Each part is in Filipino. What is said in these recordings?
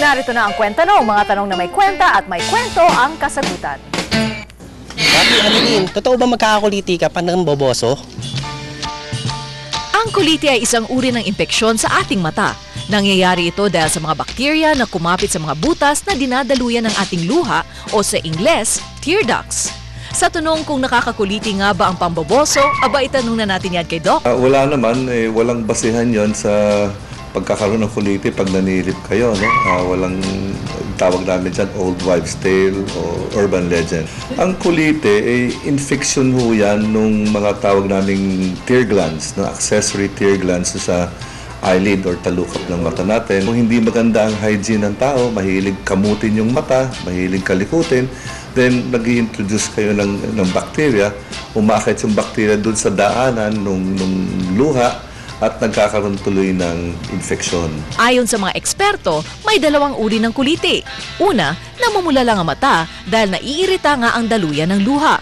Narito na ang kwentano, mga tanong na may kwenta at may kwento ang kasagutan. Papi, Annalyn, totoo ba magkakakuliti ka pa ng boboso? Ang kuliti ay isang uri ng impeksyon sa ating mata. Nangyayari ito dahil sa mga bakterya na kumapit sa mga butas na dinadaluyan ng ating luha o sa Ingles, tear ducts. Sa tanong kung nakakakuliti nga ba ang pamboboso, aba itanong na natin yan kay Doc. Wala naman, walang basihan yon sa pagkakaroon ng kuliti pag nanilip kayo. No? Walang tawag namin dyan, old wives' tale o urban legend. Ang kuliti, infection ho yan nung mga tawag naming tear glands, no? Accessory tear glands sa eyelid or talukap ng mata natin. Kung hindi maganda ang hygiene ng tao, mahilig kamutin yung mata, mahilig kalikutin, then nag-i-introduce kayo ng bacteria, umakit yung bacteria dun sa daanan nung luha at nagkakaroon tuloy ng infeksyon. Ayon sa mga eksperto, may dalawang uri ng kuliti. Una, namumula lang ang mata dahil naiirita nga ang daluyan ng luha.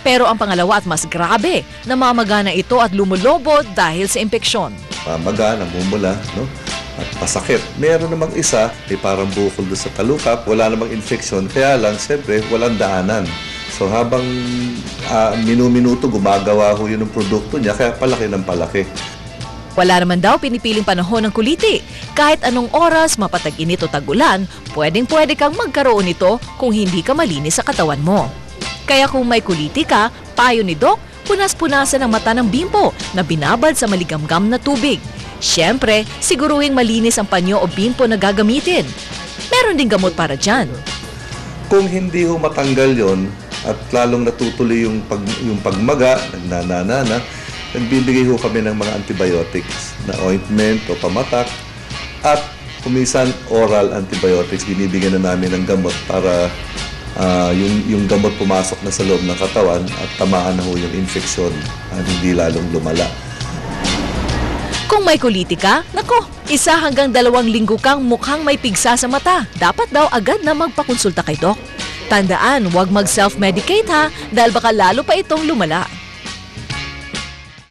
Pero ang pangalawa at mas grabe, namamagana ito at lumulobo dahil sa impeksyon. Mamaga, namumula, no? At pasakit. Meron namang isa, parang bukol doon sa talukap, wala namang infeksyon, kaya lang, siyempre, walang daanan. So habang minuminuto, gumagawa ho yun ng produkto niya, kaya palaki ng palaki. Wala naman daw pinipiling panahon ng kuliti. Kahit anong oras, mapatag-init o tag-ulan, pwedeng-pwede kang magkaroon nito kung hindi ka malinis sa katawan mo. Kaya kung may kuliti ka, payo ni Doc, punas-punasan ang mata ng bimpo na binabad sa maligamgam na tubig. Siyempre, siguruhing malinis ang panyo o bimpo na gagamitin. Meron ding gamot para dyan. Kung hindi ho matanggal yon at lalong natutuloy yung pagmaga, nagnanana, nagbibigay ho kami ng mga antibiotics na ointment o pamatak at kumisan oral antibiotics. Binibigyan na namin ng gamot para yung gamot pumasok na sa loob ng katawan at tamaan na ho yung infeksyon at hindi lalong lumala. Kung may kuliti ka, nako, 1 hanggang 2 linggo kang mukhang may pigsa sa mata. Dapat daw agad na magpakonsulta kay Doc. Tandaan, huwag mag-self-medicate ha, dahil baka lalo pa itong lumala.